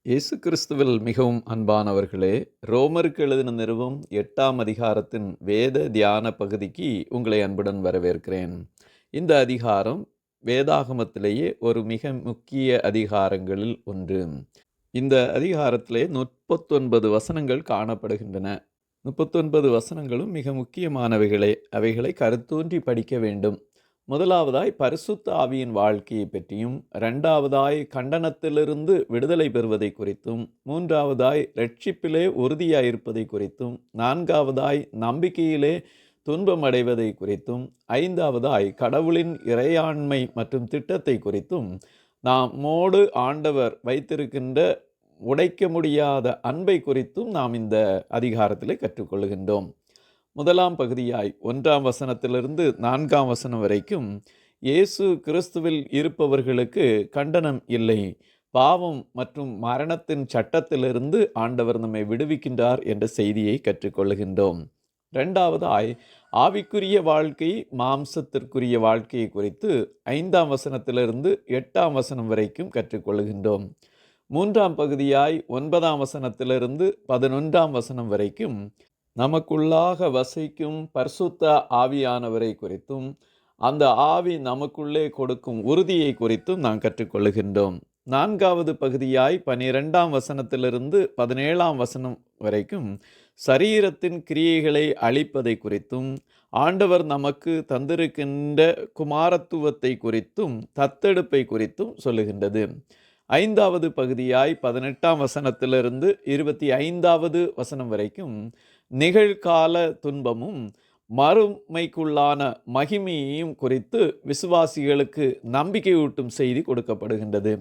இயேசு கிறிஸ்துவில் மிகவும் அன்பானவர்களே, ரோமருக்கு எழுதின நிருபம் 8ஆம் அதிகாரத்தின் வேத தியான பகுதிக்கு உங்களை அன்புடன் வரவேற்கிறேன். இந்த அதிகாரம் வேதாகமத்திலேயே ஒரு மிக முக்கிய அதிகாரங்களில் ஒன்று. இந்த அதிகாரத்திலே 39 வசனங்கள் காணப்படுகின்றன. 39 வசனங்களும் மிக முக்கியமானவைகளே. அவைகளை கருத்தூன்றி படிக்க வேண்டும். முதலாவதாய் பரிசுத்த ஆவியின் வாழ்க்கையை பற்றியும், இரண்டாவதாய் கண்டனத்திலிருந்து விடுதலை பெறுவதை குறித்தும், மூன்றாவதாய் இரட்சிப்பிலே உறுதியாயிருப்பதை குறித்தும், நான்காவதாய் நம்பிக்கையிலே துன்பம் அடைவதை குறித்தும், ஐந்தாவதாய் கடவுளின் இறையாண்மை மற்றும் திட்டத்தை குறித்தும், நம்மோடு ஆண்டவர் வைத்திருக்கின்ற உடைக்க முடியாத அன்பை குறித்தும் நாம் இந்த அதிகாரத்திலே கற்றுக்கொள்கின்றோம். முதலாம் பகுதியாய் 1ஆம் வசனத்திலிருந்து 4ஆம் வசனம் வரைக்கும் இயேசு கிறிஸ்துவில் இருப்பவர்களுக்கு கண்டனம் இல்லை, பாவம் மற்றும் மரணத்தின் சட்டத்திலிருந்து ஆண்டவர் நம்மை விடுவிக்கின்றார் என்ற செய்தியை கற்றுக்கொள்கின்றோம். இரண்டாவதாய் ஆவிக்குரிய வாழ்க்கை, மாம்சத்திற்குரிய வாழ்க்கையை குறித்து 5ஆம் வசனத்திலிருந்து 8ஆம் வசனம் வரைக்கும் கற்றுக்கொள்கின்றோம். மூன்றாம் பகுதியாய் 9ஆம் வசனத்திலிருந்து 11ஆம் வசனம் வரைக்கும் நமக்குள்ளாக வசிக்கும் பரிசுத்த ஆவியானவரை குறித்தும், அந்த ஆவி நமக்குள்ளே கொடுக்கும் உறுதியை குறித்தும் நாம் கற்றுக்கொள்கின்றோம். நான்காவது பகுதியாய் 12ஆம் வசனத்திலிருந்து 17ஆம் வசனம் வரைக்கும் சரீரத்தின் கிரியைகளை அழிப்பதை குறித்தும், ஆண்டவர் நமக்கு தந்திருக்கின்ற குமாரத்துவத்தை குறித்தும், தத்தெடுப்பை குறித்தும் சொல்லுகின்றது. ஐந்தாவது பகுதியாய் 18ஆம் வசனத்திலிருந்து 25ஆவது வசனம் வரைக்கும் நிகழ்கால துன்பமும் மறுமைக்குள்ளான மகிமையையும் குறித்து விசுவாசிகளுக்கு நம்பிக்கையூட்டும் செய்தி கொடுக்கப்படுகின்றது.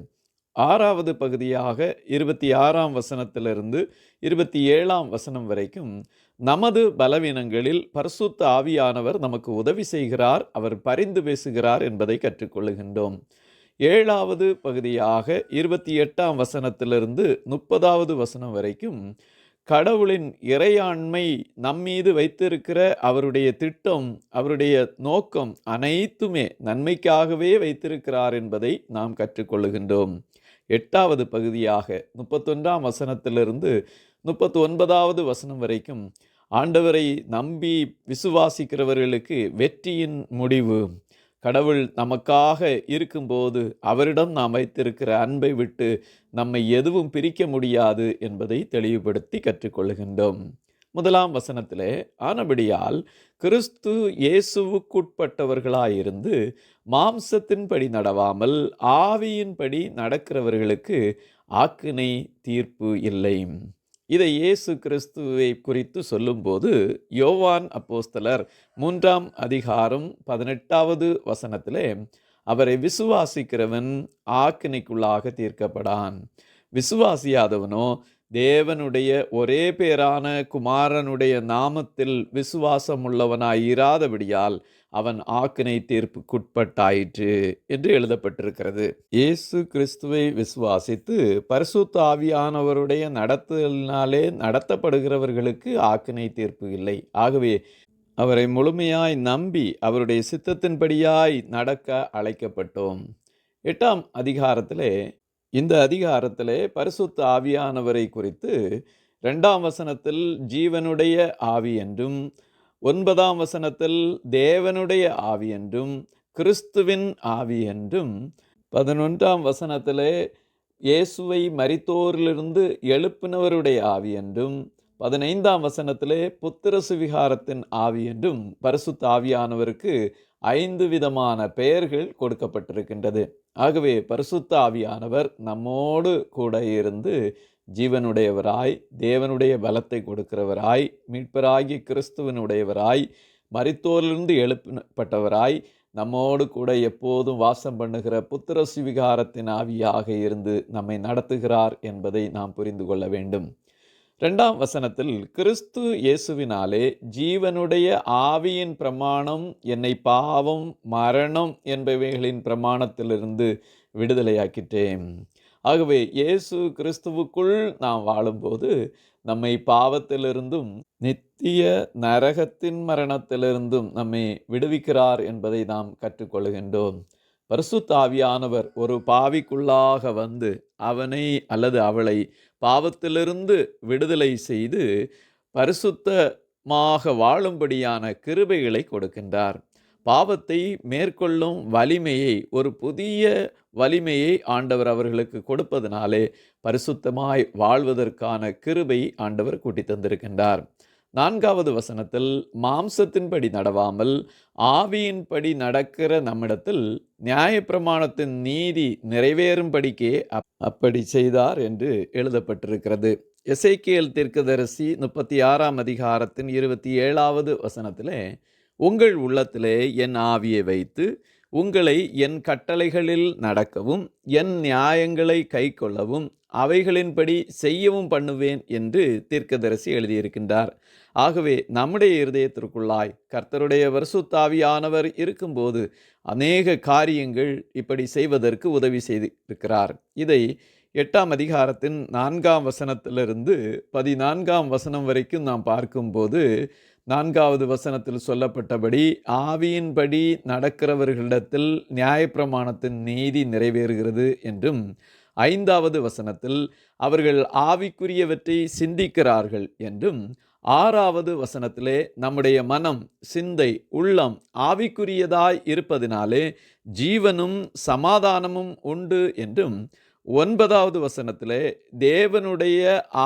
ஆறாவது பகுதியாக 26ஆம் வசனத்திலிருந்து 27ஆம் வசனம் வரைக்கும் நமது பலவீனங்களில் பரிசுத்த ஆவியானவர் நமக்கு உதவி செய்கிறார், அவர் பரிந்து பேசுகிறார் என்பதை கற்றுக்கொள்கின்றோம். ஏழாவது பகுதியாக 28ஆம் வசனத்திலிருந்து 30ஆவது வசனம் வரைக்கும் கடவுளின் இறையாண்மை, நம்மீது வைத்திருக்கிற அவருடைய திட்டம், அவருடைய நோக்கம் அனைத்துமே நன்மைக்காகவே வைத்திருக்கிறார் என்பதை நாம் கற்றுக்கொள்கின்றோம். எட்டாவது பகுதியாக 31ஆம் வசனத்திலிருந்து 39ஆவது வசனம் வரைக்கும் ஆண்டவரை நம்பி விசுவாசிக்கிறவர்களுக்கு வெற்றியின் முடிவு, கடவுள் நமக்காக இருக்கும்போது அவரிடம் நாம் வைத்திருக்கிற அன்பை விட்டு நம்மை எதுவும் பிரிக்க முடியாது என்பதை தெளிவுபடுத்தி கற்றுக்கொள்கின்றோம். முதலாம் வசனத்திலே, ஆனபடியால் கிறிஸ்து இயேசுவுக்குட்பட்டவர்களாயிருந்து மாம்சத்தின்படி நடவாமல் ஆவியின்படி நடக்கிறவர்களுக்கு ஆக்கினை தீர்ப்பு இல்லை. இதை இயேசு கிறிஸ்துவை குறித்து சொல்லும்போது யோவான் அப்போஸ்தலர் 3ஆம் அதிகாரம் 18ஆவது வசனத்திலே, அவரை விசுவாசிக்கிறவன் ஆக்கினைக்குள்ளாக தீர்க்கப்படான், விசுவாசியாதவனோ தேவனுடைய ஒரே பேரான குமாரனுடைய நாமத்தில் விசுவாசம் உள்ளவனாயிராதபடியால் அவன் ஆக்கினை தீர்ப்புக்குட்பட்டாயிற்று என்று எழுதப்பட்டிருக்கிறது. இயேசு கிறிஸ்துவை விசுவாசித்து பரிசுத்த ஆவியானவருடைய நடத்தலினாலே நடத்தப்படுகிறவர்களுக்கு ஆக்கினை தீர்ப்பு இல்லை. ஆகவே அவரை முழுமையாய் நம்பி அவருடைய சித்தத்தின்படியாய் நடக்க அழைக்கப்பட்டோம். 8ஆம் அதிகாரத்திலே, இந்த அதிகாரத்திலே பரிசுத்த ஆவியானவரை குறித்து 2ஆம் வசனத்தில் ஜீவனுடைய ஆவி என்றும், 9ஆம் வசனத்தில் தேவனுடைய ஆவி என்றும், கிறிஸ்துவின் ஆவி என்றும், 11ஆம் வசனத்திலே இயேசுவை மரித்தோரிலிருந்து எழுப்பினவருடைய ஆவி என்றும், 15ஆம் வசனத்திலே புத்திர சுவிகாரத்தின் ஆவி என்றும் பரிசுத்த ஆவியானவருக்கு 5 விதமான பெயர்கள் கொடுக்கப்பட்டிருக்கின்றது. ஆகவே பரிசுத்த ஆவியானவர் நம்மோடு கூட இருந்து ஜீவனுடையவராய், தேவனுடைய பலத்தை கொடுக்கிறவராய், மீட்பராகிய கிறிஸ்துவனுடையவராய், மரித்தோரிலிருந்து எழுப்பப்பட்டவராய், நம்மோடு கூட எப்போதும் வாசம் பண்ணுகிற புத்திர சுவிகாரத்தின் ஆவியாக இருந்து நம்மை நடத்துகிறார் என்பதை நாம் புரிந்து கொள்ள வேண்டும். 2ஆம் வசனத்தில், கிறிஸ்து இயேசுவினாலே ஜீவனுடைய ஆவியின் பிரமாணம் என்னை பாவம், மரணம் என்பவைகளின் பிரமாணத்திலிருந்து விடுதலையாக்கிட்டேன். ஆகவே இயேசு கிறிஸ்துவுக்குள் நாம் வாழும்போது நம்மை பாவத்திலிருந்தும் நித்திய நரகத்தின் மரணத்திலிருந்தும் நம்மை விடுவிக்கிறார் என்பதை நாம் கற்றுக்கொள்கின்றோம். பரிசுத்த ஆவியானவர் ஒரு பாவிக்குள்ளாக வந்து அவனை அல்லது அவளை பாவத்திலிருந்து விடுதலை செய்து பரிசுத்தமாக வாழும்படியான கிருபைகளை கொடுக்கின்றார். பாவத்தை மேற்கொள்ளும் வலிமையை, ஒரு புதிய வலிமையை ஆண்டவர் அவர்களுக்கு கொடுப்பதனாலே பரிசுத்தமாய் வாழ்வதற்கான கிருபை ஆண்டவர் கூட்டி தந்திருக்கின்றார். 4வது வசனத்தில், மாம்சத்தின்படி நடவாமல் ஆவியின்படி நடக்கிற நம்மிடத்தில் நியாயப்பிரமாணத்தின் நீதி நிறைவேறும்படிக்கே அப்படி செய்தார் என்று எழுதப்பட்டிருக்கிறது. எசேக்கியேல் தீர்க்கதரிசி 36ஆம் அதிகாரத்தின் 27வது வசனத்திலே, உங்கள் உள்ளத்திலே என் ஆவியை வைத்து உங்களை என் கட்டளைகளில் நடக்கவும் என் நியாயங்களை கைக்கொள்ளவும் அவைகளின்படி செய்யவும் பண்ணுவேன் என்று தீர்க்கதரிசி எழுதியிருக்கின்றார். ஆகவே நம்முடைய இருதயத்திற்குள்ளாய் கர்த்தருடைய பரிசுத்த ஆவியானவர் இருக்கும்போது அநேக காரியங்கள் இப்படி செய்வதற்கு உதவி செய்திருக்கிறார். இதை 8ஆம் அதிகாரத்தின் 4ஆம் வசனத்திலிருந்து 14ஆம் வசனம் வரைக்கும் நாம் பார்க்கும்போது, 4வது வசனத்தில் சொல்லப்பட்டபடி ஆவியின்படி நடக்கிறவர்களிடத்தில் நியாயப்பிரமாணத்தின் நீதி நிறைவேறுகிறது என்றும், 5வது வசனத்தில் அவர்கள் ஆவிக்குரியவற்றை சிந்திக்கிறார்கள் என்றும், 6வது வசனத்திலே நம்முடைய மனம், சிந்தை, உள்ளம் ஆவிக்குரியதாய் இருப்பதினாலே ஜீவனும் சமாதானமும் உண்டு என்றும், 9வது வசனத்திலே தேவனுடைய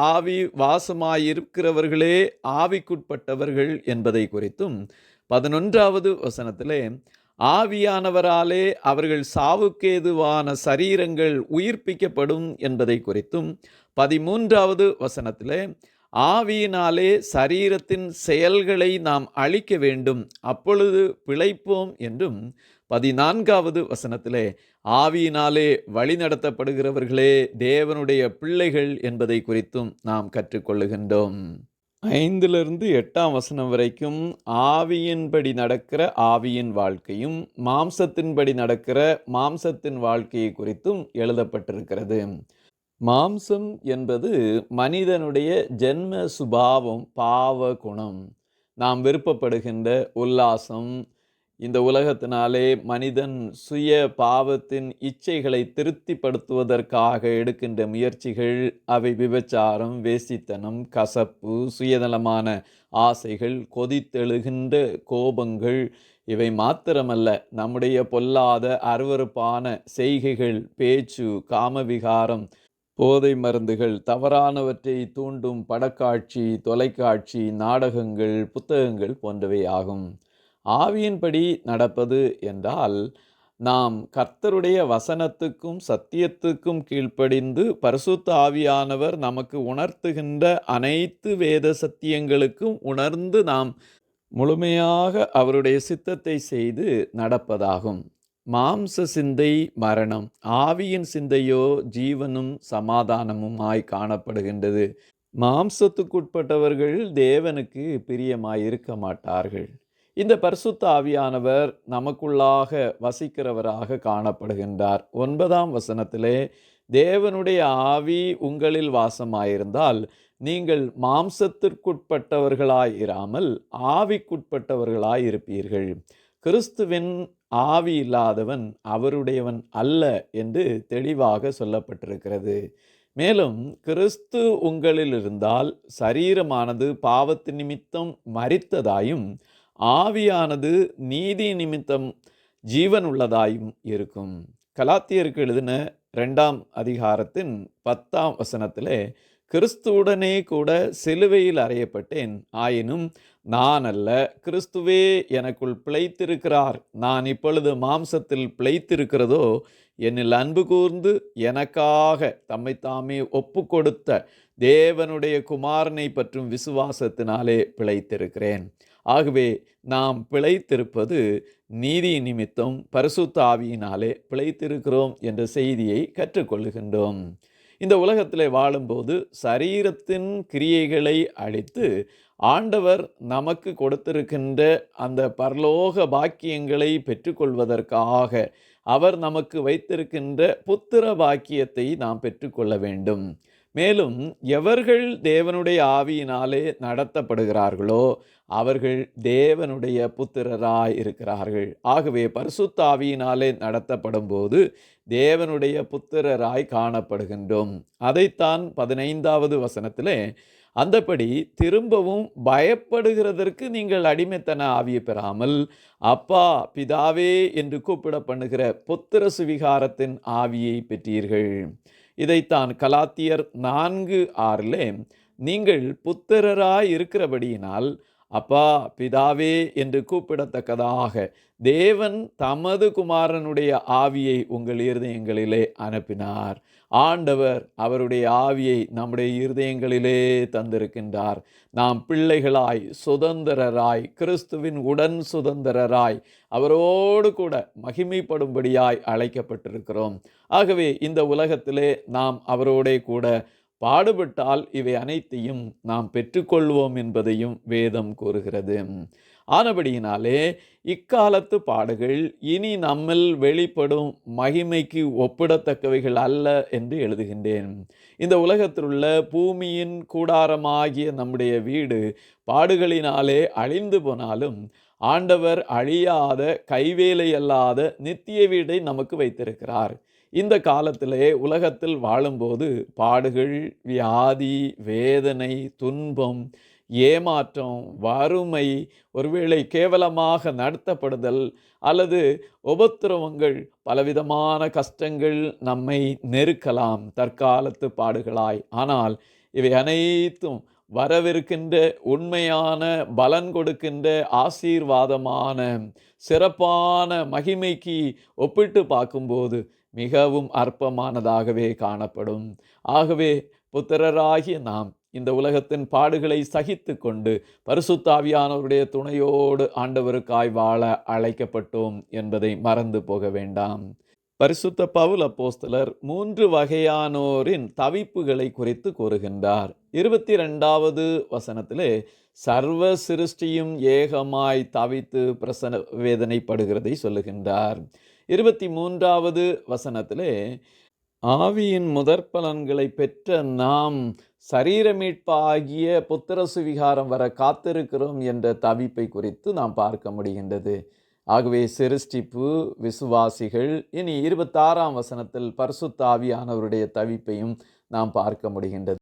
ஆவி வாசமாயிருக்கிறவர்களே ஆவிக்குட்பட்டவர்கள் என்பதை குறித்தும், 11வது வசனத்திலே ஆவியானவராலே அவர்கள் சாவுக்கேதுவான சரீரங்கள் உயிர்ப்பிக்கப்படும் என்பதை குறித்தும், 13வது வசனத்திலே ஆவியினாலே சரீரத்தின் செயல்களை நாம் அழிக்க வேண்டும், அப்பொழுது பிழைப்போம் என்றும், 14வது வசனத்திலே ஆவியினாலே வழிநடத்தப்படுகிறவர்களே தேவனுடைய பிள்ளைகள் என்பதை குறித்தும் நாம் கற்றுக்கொள்ளுகின்றோம். 5லிருந்து 8ஆம் வசனம் வரைக்கும் ஆவியின்படி நடக்கிற ஆவியின் வாழ்க்கையும் மாம்சத்தின்படி நடக்கிற மாம்சத்தின் வாழ்க்கையை குறித்தும் எழுதப்பட்டிருக்கிறது. மாம்சம் என்பது மனிதனுடைய ஜென்ம சுபாவம், பாவ குணம். நாம் விருப்பப்படுகின்ற உல்லாசம், இந்த உலகத்தினாலே மனிதன் சுய பாவத்தின் இச்சைகளை திருப்திப்படுத்துவதற்காக எடுக்கின்ற முயற்சிகள், அவை விபச்சாரம், வேசித்தனம், கசப்பு, சுயநலமான ஆசைகள், கொதித்தெழுகின்ற கோபங்கள், இவை மாத்திரமல்ல, நம்முடைய பொல்லாத அருவருப்பான செய்கைகள், பேச்சு, காமவிகாரம், போதை மருந்துகள், தவறானவற்றை தூண்டும் படக்காட்சி, தொலைக்காட்சி, நாடகங்கள், புத்தகங்கள் போன்றவை ஆகும். ஆவியின்படி நடப்பது என்றால் நாம் கர்த்தருடைய வசனத்துக்கும் சத்தியத்துக்கும் கீழ்ப்படிந்து பரிசுத்த ஆவியானவர் நமக்கு உணர்த்துகின்ற அனைத்து வேத சத்தியங்களுக்கும் உணர்ந்து நாம் முழுமையாக அவருடைய சித்தத்தை செய்து நடப்பதாகும். மாம்ச சிந்தை மரணம், ஆவியின் சிந்தையோ ஜீவனும் சமாதானமுமாய் காணப்படுகின்றது. மாம்சத்துக்குட்பட்டவர்கள் தேவனுக்கு பிரியமாயிருக்க மாட்டார்கள். இந்த பரிசுத்த ஆவியானவர் நமக்குள்ளாக வசிக்கிறவராக காணப்படுகின்றார். 9ஆம் வசனத்திலே, தேவனுடைய ஆவி உங்களில் வாசமாயிருந்தால் நீங்கள் மாம்சத்திற்குட்பட்டவர்களாய் இராமல் ஆவிக்குட்பட்டவர்களாய் இருப்பீர்கள். கிறிஸ்துவின் ஆவி இல்லாதவன் அவருடையவன் அல்ல என்று தெளிவாக சொல்லப்பட்டிருக்கிறது. மேலும் கிறிஸ்து உங்களில் இருந்தால் சரீரமானது பாவத்து நிமித்தம் மரித்ததாயும் ஆவியானது நீதி நிமித்தம் ஜீவன் உள்ளதாயும் இருக்கும். கலாத்தியருக்கு எழுதின 2ஆம் அதிகாரத்தின் 10ஆம் வசனத்திலே, கிறிஸ்துவுடனே கூட சிலுவையில் அறையப்பட்டேன், ஆயினும் நான் அல்ல, கிறிஸ்துவே எனக்குள் பிழைத்திருக்கிறார். நான் இப்பொழுது மாம்சத்தில் பிழைத்திருக்கிறதோ என்னில் அன்பு கூர்ந்து எனக்காக தம்மைத்தாமே ஒப்பு கொடுத்த தேவனுடைய குமாரனை பற்றும் விசுவாசத்தினாலே பிழைத்திருக்கிறேன். ஆகவே நாம் பிழைத்திருப்பது நீதி நிமித்தம் பரிசுத்த ஆவியினாலே பிழைத்திருக்கிறோம் என்ற செய்தியை கற்றுக்கொள்ளுகின்றோம். இந்த உலகத்திலே வாழும்போது சரீரத்தின் கிரியைகளை அழித்து ஆண்டவர் நமக்கு கொடுத்திருக்கின்ற அந்த பரலோக பாக்கியங்களை பெற்றுக்கொள்வதற்காக அவர் நமக்கு வைத்திருக்கின்ற புத்திர பாக்கியத்தை நாம் பெற்றுக்கொள்ள வேண்டும். மேலும் எவர்கள் தேவனுடைய ஆவியினாலே நடத்தப்படுகிறார்களோ அவர்கள் தேவனுடைய புத்திரராய் இருக்கிறார்கள். ஆகவே பரிசுத்த ஆவியினாலே நடத்தப்படும் போது தேவனுடைய புத்திரராய் காணப்படுகின்றோம். அதைத்தான் 15வது வசனத்திலே, அந்தபடி திரும்பவும் பயப்படுகிறதற்கு நீங்கள் அடிமைத்தன ஆவியை பெறாமல் அப்பா பிதாவே என்று கூப்பிட பண்ணுகிற புத்திர சுவிகாரத்தின் ஆவியை பெற்றீர்கள். இதைத்தான் கலாத்தியர் 4:6 நீங்கள் புத்திரராய் இருக்கிறபடியினால் அப்பா பிதாவே என்று கூப்பிடத்தக்கதாக தேவன் தமது குமாரனுடைய ஆவியை உங்கள் இருதயங்களிலே அனுப்பினார். ஆண்டவர் அவருடைய ஆவியை நம்முடைய இருதயங்களிலே தந்திருக்கின்றார். நாம் பிள்ளைகளாய் சுதந்திரராய் கிறிஸ்துவின் உடன் சுதந்திரராய் அவரோடு கூட மகிமைப்படும்படியாய் அழைக்கப்பட்டிருக்கிறோம். ஆகவே இந்த உலகத்திலே நாம் அவரோடே கூட பாடுபட்டால் இவை அனைத்தையும் நாம் பெற்றுக்கொள்வோம் என்பதையும் வேதம் கூறுகிறது. ஆனபடியினாலே இக்காலத்து பாடுகள் இனி நம்மில் வெளிப்படும் மகிமைக்கு ஒப்பிடத்தக்கவைகள் அல்ல என்று எழுதுகின்றேன். இந்த உலகத்தில் உள்ள பூமியின் கூடாரமாகிய நம்முடைய வீடு பாடுகளினாலே அழிந்து போனாலும் ஆண்டவர் அழியாத கைவேலை அல்லாத நித்திய வீடை நமக்கு வைத்திருக்கிறார். இந்த காலத்திலே உலகத்தில் வாழும்போது பாடுகள், வியாதி, வேதனை, துன்பம், ஏமாற்றம், வறுமை, ஒருவேளை கேவலமாக நடத்தப்படுதல் அல்லது உபத்திரவங்கள், பலவிதமான கஷ்டங்கள் நம்மை நெருக்கலாம் தற்காலத்து பாடுகளாய். ஆனால் இவை அனைத்தும் வரவிருக்கின்ற உண்மையான பலன் கொடுக்கின்ற ஆசீர்வாதமான சிறப்பான மகிமைக்கு ஒப்பிட்டு பார்க்கும்போது மிகவும் அற்பமானதாகவே காணப்படும். ஆகவே புத்திரராகிய நாம் இந்த உலகத்தின் பாடுகளை சகித்து கொண்டு பரிசுத்த ஆவியானவருடைய துணையோடு ஆண்டவருக்காய் வாழ அழைக்கப்பட்டோம் என்பதை மறந்து போக வேண்டாம். பரிசுத்த பவுல் அப்போஸ்தலர் 3 வகையானோரின் தவிப்புகளை குறித்து கூறுகின்றார். 22வது வசனத்திலே சர்வ சிருஷ்டியும் ஏகமாய் தவித்து பிரசன வேதனைப்படுகிறதை சொல்லுகின்றார். 23வது வசனத்திலே ஆவியின் முதற்பலன்களை பெற்ற நாம் சரீர மீட்பாகிய புத்திர சுவிகாரம் வர காத்திருக்கிறோம் என்ற தவிப்பை குறித்து நாம் பார்க்க முடிகின்றது. ஆகவே சிருஷ்டிப்பு, விசுவாசிகள், இனி 26ஆம் வசனத்தில் பரிசுத்த ஆவியானவருடைய தவிப்பையும் நாம் பார்க்க முடிகின்றது.